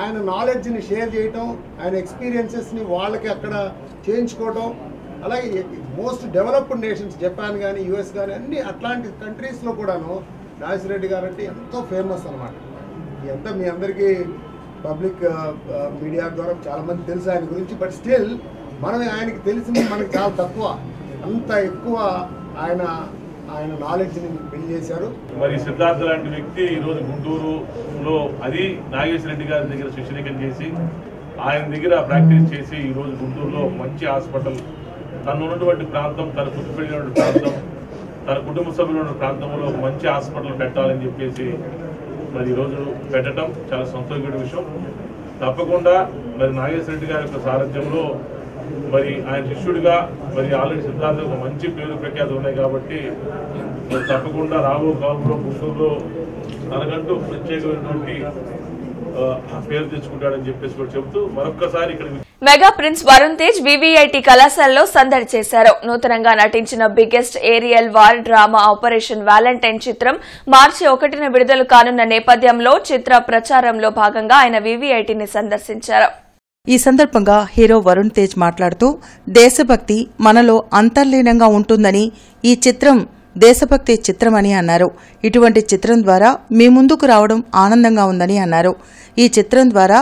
[SPEAKER 6] ఆయన నాలెడ్జ్ని షేర్ చేయటం, ఆయన ఎక్స్పీరియన్సెస్ని వాళ్ళకి అక్కడ చేయించుకోవటం,
[SPEAKER 19] అలాగే మోస్ట్ డెవలప్డ్ నేషన్స్ జపాన్ కానీ యుఎస్ కానీ అన్ని అట్లాంటి కంట్రీస్లో కూడాను నాగేశ్వర రెడ్డి గారు అంటే ఎంతో ఫేమస్ అనమాట. ఎంత మీ అందరికీ పబ్లిక్ మీడియా ద్వారా చాలామంది తెలుసు ఆయన గురించి. బట్ స్టిల్ మనం ఆయనకి తెలిసింది మనకి చాలా తక్కువ. అంత ఎక్కువ ఆయన నాలెడ్జ్ని బిల్డ్ చేశారు.
[SPEAKER 18] మరి సిద్ధార్థ లాంటి వ్యక్తి ఈరోజు గుంటూరులో అది నాగేశ్వర రెడ్డి గారి దగ్గర శిక్షణికం చేసి ఆయన దగ్గర ప్రాక్టీస్ చేసి ఈరోజు గుంటూరులో మంచి హాస్పిటల్, తను ఉన్నటువంటి ప్రాంతం, తన పుట్టుపెళ్ళినటువంటి ప్రాంతం, తన కుటుంబ సభ్యులు ఉన్న ప్రాంతంలో మంచి హాస్పిటల్ పెట్టాలని చెప్పేసి మరి ఈరోజు పెట్టడం చాలా సంతోషమైన విషయం. తప్పకుండా మరి నాగేశ్వర రెడ్డి గారి యొక్క సారథ్యంలో మరి ఆయన శిష్యుడిగా మరి ఆల్రెడీ సిద్ధార్థ ఒక మంచి పేరు ప్రఖ్యాతులు ఉన్నాయి కాబట్టి మరి తప్పకుండా రాబో కాలంలో గుంటూరులో తనకంటూ ప్రత్యేకమైనటువంటి పేరు తెచ్చుకుంటాడని చెప్పేసి కూడా చెబుతూ మరొక్కసారి ఇక్కడ
[SPEAKER 1] mega prince Varun Tej VVIT కళాశాలలో సందడి చేశారు. నూతనంగా నటించిన biggest aerial war drama Operation Valentine చిత్రం మార్చి 1న విడుదల కానున్న నేపథ్యంలో చిత్ర ప్రచారంలో భాగంగా ఆయన వివిఐటిని సందర్శించారు.
[SPEAKER 4] ఈ సందర్భంగా హీరో వరుణ్ తేజ్ మాట్లాడుతూ దేశభక్తి మనలో అంతర్లీనంగా ఉంటుందని, ఈ చిత్రం దేశభక్తి చిత్రమని అన్నారు. ఇటువంటి చిత్రం ద్వారా మీ ముందుకు రావడం ఆనందంగా ఉందని అన్నారు. ఈ చిత్రం ద్వారా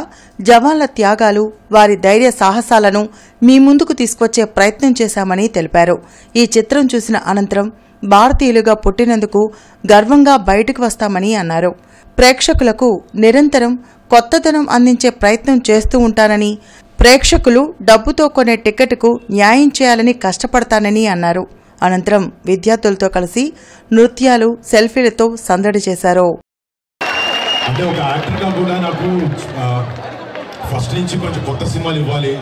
[SPEAKER 4] జవాన్ల త్యాగాలు, వారి ధైర్య సాహసాలను మీ ముందుకు తీసుకొచ్చే ప్రయత్నం చేశామని తెలిపారు. ఈ చిత్రం చూసిన అనంతరం భారతీయులుగా పుట్టినందుకు గర్వంగా బయటకు వస్తామని అన్నారు. ప్రేక్షకులకు నిరంతరం కొత్తదనం అందించే ప్రయత్నం చేస్తూ ఉంటానని, ప్రేక్షకులు డబ్బుతో కొనే టికెట్కు న్యాయం చేయాలని కష్టపడతానని అన్నారు. అనంతరం విద్యార్థులతో కలిసి నృత్యాలు, సెల్ఫీలతో సందడి చేశారు.
[SPEAKER 20] అంటే ఒక యాక్టర్గా కూడా నాకు ఫస్ట్ నుంచి కొంచెం కొత్త సినిమాలు ఇవ్వాలి,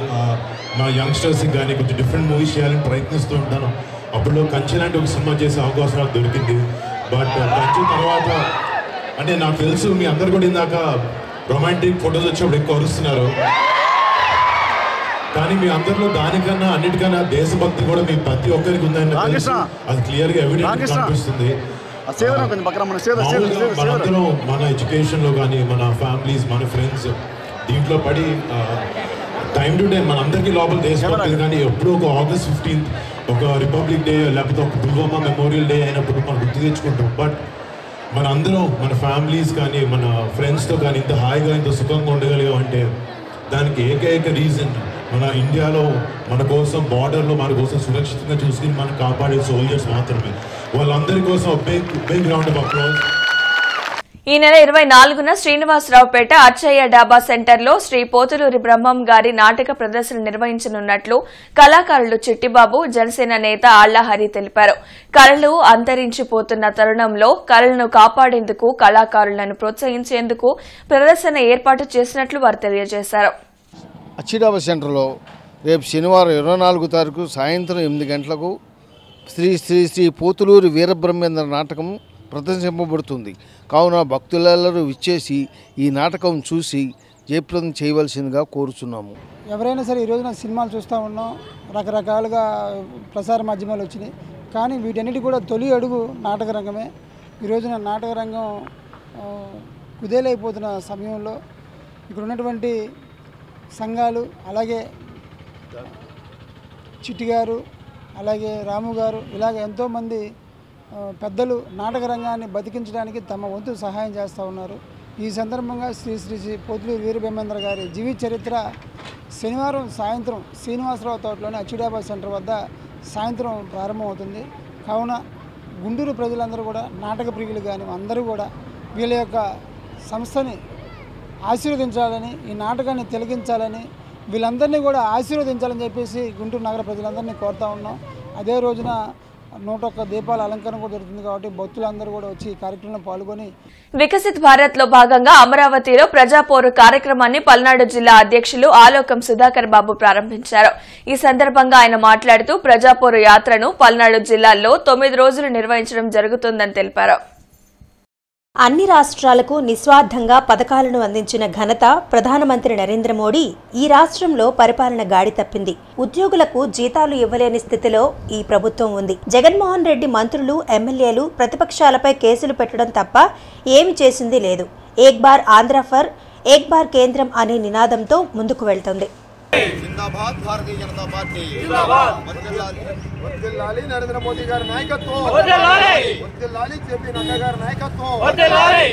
[SPEAKER 20] మా యంగ్స్టర్స్కి కానీ కొంచెం డిఫరెంట్ మూవీస్ చేయాలని ప్రయత్నిస్తూ ఉంటాను. అప్పుడు కంచె లాంటి ఒక సినిమా చేసే అవకాశం నాకు దొరికింది. బట్ కంచె తర్వాత అంటే నాకు తెలుసు మీ అందరు కూడా ఇందాక రొమాంటిక్ ఫొటోస్ వచ్చినప్పుడు ఎక్కువ అరుస్తున్నారు, కానీ మీ అందరిలో దానికన్నా అన్నిటికన్నా దేశభక్తి కూడా మీ ప్రతి ఒక్కరికి ఉందని అది క్లియర్గా ఎవిడెంట్ కనిపిస్తుంది. మనందరం మన ఎడ్యుకేషన్లో కానీ మన ఫ్యామిలీస్, మన ఫ్రెండ్స్ దీంట్లో పడి టైం టు టైం మనందరికీ లోపల దేశభక్తి, కానీ ఎప్పుడో ఒక August 15th ఒక రిపబ్లిక్ డే లేకపోతే ఒక పుల్వామా మెమోరియల్ డే అయినప్పుడు మనం గుర్తు తెచ్చుకుంటాం. బట్ మనందరం మన ఫ్యామిలీస్ కానీ మన ఫ్రెండ్స్తో కానీ ఇంత హాయిగా ఇంత సుఖంగా ఉండగలిగామంటే దానికి ఏకైక రీజన్ మన ఇండియాలో మన కోసం బార్డర్లో మన కోసం సురక్షితంగా చూసుకుని మనం కాపాడే సోల్జర్స్ మాత్రమే. వాళ్ళందరి కోసం బిగ్ రౌండ్ ఆఫ్ అప్లాజ్.
[SPEAKER 1] ఈ నెల 24న శ్రీనివాసరావుపేట అచ్చయ్య డాబా సెంటర్లో శ్రీ పోతులూరి బ్రహ్మం గారి నాటక ప్రదర్శన నిర్వహించనున్నట్లు కళాకారులు చిట్టిబాబు, జనసేన నేత ఆళ్లహరి తెలిపారు. కళలు అంతరించిపోతున్న తరుణంలో కళలను కాపాడేందుకు, కళాకారులను ప్రోత్సహించేందుకు ప్రదర్శన ఏర్పాటు చేసినట్లు వారు తెలియజేశారు.
[SPEAKER 21] అచ్చిడాబా సెంటర్లో రేపు శనివారం 24 తారీఖు సాయంత్రం 8 గంటలకు శ్రీ శ్రీ శ్రీ పోతులూరి వీరబ్రహ్మేంద్ర నాటకం ప్రదర్శింపబడుతుంది. కావున భక్తులెల్లరూ విచ్చేసి ఈ నాటకం చూసి జయప్రదం చేయవలసిందిగా కోరుచున్నాము.
[SPEAKER 22] ఎవరైనా సరే ఈ రోజున సినిమాలు చూస్తూ ఉన్నాం, రకరకాలుగా ప్రసార మాధ్యమాలు వచ్చినాయి, కానీ వీటన్నిటి కూడా తొలి అడుగు నాటక రంగమే. ఈ రోజున నాటక రంగం కుదేలైపోతున్న సమయంలో ఇక్కడ ఉన్నటువంటి సంఘాలు, అలాగే చిట్టి గారు, అలాగే రాము గారు, ఇలాగ ఎంతోమంది పెద్దలు నాటక రంగాన్ని బతికించడానికి తమ వంతు సహాయం చేస్తూ ఉన్నారు. ఈ సందర్భంగా శ్రీ శ్రీ శ్రీ పోతులూరి వీరబ్రహ్మేంద్ర గారి జీవిత చరిత్ర శనివారం సాయంత్రం శ్రీనివాసరావు తోటలోని అచ్చిడాబా సెంటర్ వద్ద సాయంత్రం ప్రారంభమవుతుంది. కావున గుంటూరు ప్రజలందరూ కూడా, నాటక ప్రియులు కానీ అందరూ కూడా వీళ్ళ యొక్క సంస్థని ఆశీర్వదించాలని, ఈ నాటకాన్ని తిలకించాలని, వీళ్ళందరినీ కూడా ఆశీర్వదించాలని చెప్పేసి గుంటూరు నగర ప్రజలందరినీ కోరుతా ఉన్నాం. అదే రోజున 101 దీపాల అలంకరణ కూడా జరుగుతుంది కాబట్టి భక్తులందరూ కూడా వచ్చి ఈ కార్యక్రమంలో పాల్గొని
[SPEAKER 1] వికసిత్ భారత్ లో భాగంగా అమరావతిలో ప్రజాపోరు కార్యక్రమాన్ని పల్నాడు జిల్లా అధ్యక్షులు ఆలోకం సుధాకర్ బాబు ప్రారంభించారు. ఈ సందర్భంగా ఆయన మాట్లాడుతూ ప్రజాపోరు యాత్రను పల్నాడు జిల్లాలో 9 రోజులు నిర్వహించడం జరుగుతుందని తెలిపారు.
[SPEAKER 2] అన్ని రాష్ట్రాలకు నిస్వార్థంగా పథకాలను అందించిన ఘనత ప్రధానమంత్రి నరేంద్ర మోడీ. ఈ రాష్ట్రంలో పరిపాలన గాడి తప్పింది. ఉద్యోగులకు జీతాలు ఇవ్వలేని స్థితిలో ఈ ప్రభుత్వం ఉంది. జగన్మోహన్ రెడ్డి మంత్రులు, ఎమ్మెల్యేలు ప్రతిపక్షాలపై కేసులు పెట్టడం తప్ప ఏమి చేసింది లేదు. ఏక్ బార్ ఆంధ్ర ఫర్ ఏక్ బార్ కేంద్రం అనే నినాదంతో ముందుకు వెళ్తుంది.
[SPEAKER 21] జిందాబాద్ భారతీయ జనతా పార్టీ
[SPEAKER 19] వర్ధిల్లాలి నరేంద్ర మోదీ గారి నాయకత్వం, వర్ధిల్లాలి జేపీ నడ్డా గారి నాయకత్వం, వర్ధిల్లాలి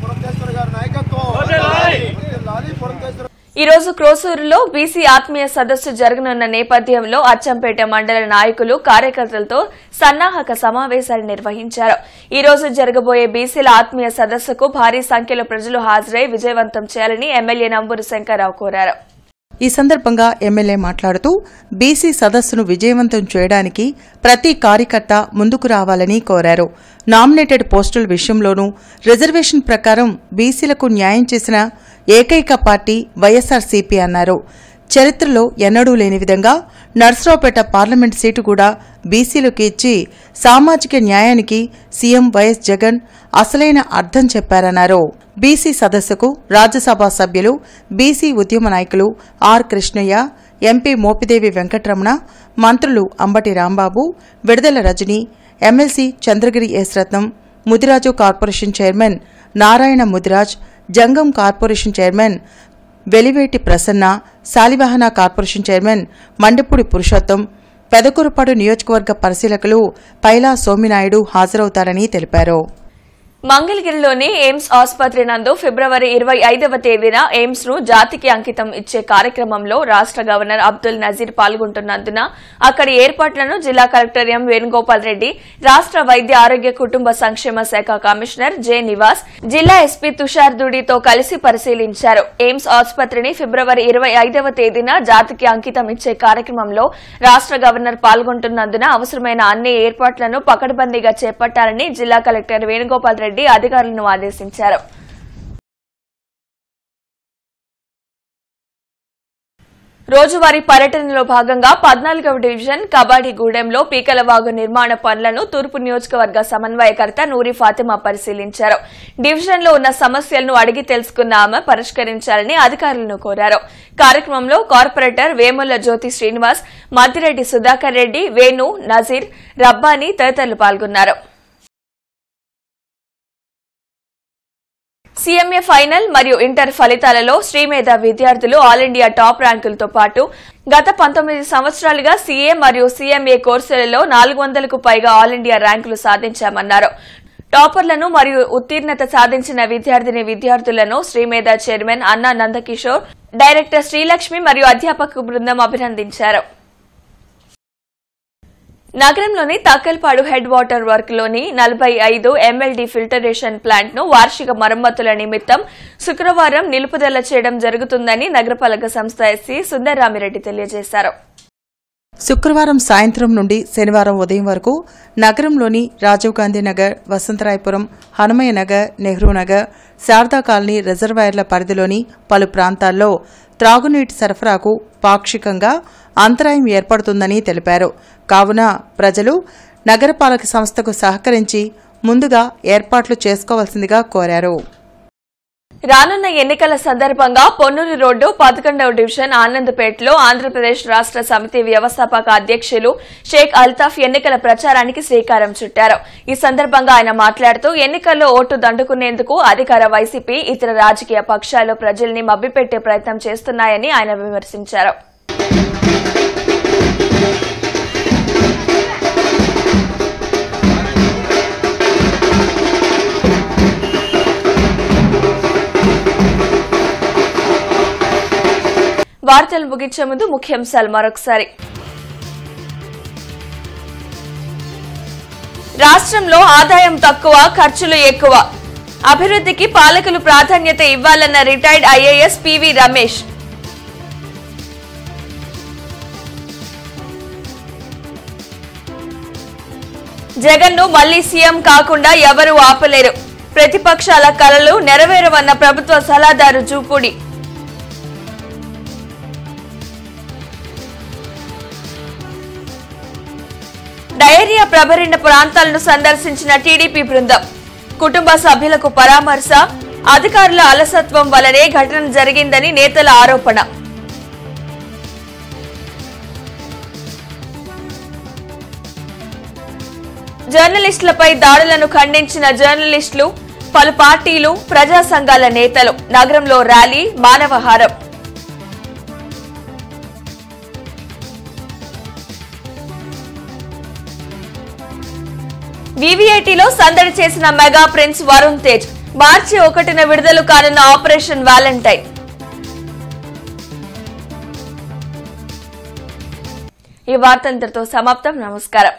[SPEAKER 19] పురంధేశ్వర్ గారి నాయకత్వం, వర్ధిల్లాలి పురంధేశ్వర్.
[SPEAKER 1] ఈ రోజు క్రోసూరులో బీసీ ఆత్మీయ సదస్సు జరగనున్న నేపథ్యంలో అచ్చంపేట మండల నాయకులు కార్యకర్తలతో సన్నాహక సమావేశాలు నిర్వహించారు. ఈ రోజు జరగబోయే బీసీల ఆత్మీయ సదస్సుకు భారీ సంఖ్యలో ప్రజలు హాజరై విజయవంతం చేయాలని ఎమ్మెల్యే నంబూరు శంకర్రావు కోరారు.
[SPEAKER 4] ఈ సందర్భంగా ఎమ్మెల్యే మాట్లాడుతూ బీసీ సదస్సును విజయవంతం చేయడానికి ప్రతి కార్యకర్త ముందుకు రావాలని కోరారు. నామినేటెడ్ పోస్టుల విషయంలోనూ రిజర్వేషన్ ప్రకారం బీసీలకు న్యాయం చేసిన ఏకైక పార్టీ వైఎస్సార్సీపీ అన్నారు. చరిత్రలో ఎన్నడూ లేని విధంగా నర్సరావుపేట పార్లమెంట్ సీటు కూడా బీసీలకు ఇచ్చి సామాజిక న్యాయానికి సీఎం వైఎస్ జగన్ అసలైన అర్థం చెప్పారన్నారు. బీసీ సదస్సుకు రాజ్యసభ సభ్యులు, బీసీ ఉద్యమ నాయకులు ఆర్ కృష్ణయ్య, ఎంపీ మోపిదేవి వెంకటరమణ, మంత్రులు Ambati Rambabu, Vidadala Rajini, MLC Chandragiri S Ratnam, Mudiraju corporation chairman Narayana Mudiraj, Jangam corporation chairman Veliveti Prasanna, Shalivahana corporation chairman Mandapudi Purushottam, Pedakurupadu నియోజకవర్గ పరిశీలకులు పైలా సోమినాయుడు హాజరవుతారని తెలిపారు.
[SPEAKER 1] మంగళగిరిలోని ఎయిమ్స్ ఆసుపత్రి నందు ఫిబ్రవరి 25వ తేదీన ఎయిమ్స్ ను జాతికి అంకితం ఇచ్చే కార్యక్రమంలో రాష్ట గవర్నర్ అబ్దుల్ నజీర్ పాల్గొంటున్నందున అక్కడి ఏర్పాట్లను జిల్లా కలెక్టర్ ఎం వేణుగోపాల్ రెడ్డి, రాష్ట వైద్య ఆరోగ్య కుటుంబ సంక్షేమ శాఖ కమిషనర్ జె నివాస్, జిల్లా ఎస్పీ తుషార్ దుడితో కలిసి పరిశీలించారు. ఎయిమ్స్ ఆసుపత్రిని ఫిబ్రవరి 25వ తేదీన జాతికి అంకితం ఇచ్చే కార్యక్రమంలో రాష్ట గవర్నర్ పాల్గొంటున్నందున అవసరమైన అన్ని ఏర్పాట్లను పకడ్బందీగా చేపట్టాలని జిల్లా కలెక్టర్ వేణుగోపాల్ రెడ్డి అధికారులను ఆదేశించారు. రోజువారీ పర్యటనలో భాగంగా 14వ డివిజన్ కబాడిగూడెంలో పీకలవాగు నిర్మాణ పనులను తూర్పు నియోజకవర్గ సమన్వయకర్త నూరి ఫాతిమా పరిశీలించారు. డివిజన్లో ఉన్న సమస్యలను అడిగి తెలుసుకున్న ఆమె పరిష్కరించాలని అధికారులను కోరారు. కార్యక్రమంలో కార్పొరేటర్ వేముల జ్యోతి శ్రీనివాస్, మద్దిరెడ్డి సుధాకర్ రెడ్డి, వేణు, నజీర్, రబ్బానీ తదితరులు పాల్గొన్నారు. సీఎంఏ ఫైనల్ మరియు ఇంటర్ ఫలితాలలో శ్రీమేధ విద్యార్థులు ఆల్ ఇండియా టాప్ ర్యాంకులతో పాటు గత 19 సంవత్సరాలుగా సీఏ మరియు సీఎంఏ కోర్సులలో 400కు పైగా ఆల్ ఇండియా ర్యాంకులు సాధించామన్నారు. టాపర్లను మరియు ఉత్తీర్ణత సాధించిన విద్యార్థులను శ్రీమేధ చైర్మన్ అన్నా నందకిషోర్, డైరెక్టర్ శ్రీలక్ష్మి మరియు అధ్యాపక బృందం అభినందించారు. నగరంలోని తక్కల్పాడు హెడ్ వాటర్ వర్క్ లోని 45 ఎంఎల్డీ ఫిల్టరేషన్ ప్లాంట్ ను వార్షిక మరమ్మతుల నిమిత్తం శుక్రవారం నిలుపుదల చేయడం జరుగుతుందని నగరపాలక సంస్థ ఎస్సీ సుందర్రామిరెడ్డి తెలియజేశారు.
[SPEAKER 4] శుక్రవారం సాయంత్రం నుండి శనివారం ఉదయం వరకు నగరంలోని రాజీవ్ గాంధీ నగర్, వసంతరాయపురం, హనుమయ్య నగర్, నెహ్రూ నగర్, శారదా కాలనీ రిజర్వాయర్ల పరిధిలోని పలు ప్రాంతాల్లో త్రాగునీటి సరఫరాకు పాక్షికంగా అంతరాయం ఏర్పడుతుందని తెలిపారు. కావున ప్రజలు నగరపాలక సంస్థకు సహకరించి ముందుగా ఏర్పాట్లు చేసుకోవాల్సిందిగా కోరారు.
[SPEAKER 1] రానున్న ఎన్నికల సందర్భంగా పొన్నూరు రోడ్డు 11వ డివిజన్ ఆనందపేటలో ఆంధ్రప్రదేశ్ రాష్ట సమితి వ్యవస్థాపక అధ్యక్షులు షేక్ అల్తాఫ్ ఎన్నికల ప్రచారానికి శ్రీకారం చుట్టారు. ఈ సందర్భంగా ఆయన మాట్లాడుతూ ఎన్నికల్లో ఓటు దండుకునేందుకు అధికార వైసీపీ, ఇతర రాజకీయ పక్షాలు ప్రజల్ని మభ్యపెట్టే ప్రయత్నం చేస్తున్నాయని ఆయన విమర్శించారు. వార్తలు ముగించే ముందు ముఖ్యాంశాలు మరొకసారి. రాష్ట్రంలో ఆదాయం తక్కువ, ఖర్చులు ఎక్కువ. అభివృద్ధికి పాలకులు ప్రాధాన్యత ఇవ్వాలన్న రిటైర్డ్ ఐఏఎస్ పివి రమేష్. జగన్ను మళ్లీ సీఎం కాకుండా ఎవరూ ఆపలేరు. ప్రతిపక్షాల కలలు నెరవేరవన్న ప్రభుత్వ సలహాదారు జూపూడి. డయేరియా ప్రబరిన ప్రాంతాలను సందర్శించిన టీడీపీ బృందం. కుటుంబ సభ్యులకు పరామర్శ, అధికారుల అలసత్వం వల్లనే ఘటన జరిగిందని నేతల ఆరోపణ. జర్నలిస్టులపై దాడులను ఖండించిన జర్నలిస్టులు, పలు పార్టీలు, ప్రజా సంఘాల నేతలు. నగరంలో ర్యాలీ, మానవహారం. వివిఐటిలో సందడి చేసిన మెగా ప్రిన్స్ వరుణ్ తేజ్. మార్చి 1న విడుదల కానున్న ఆపరేషన్ వ్యాలంటైన్. ఈ వార్తలంతటితో సమాప్తం. నమస్కారం.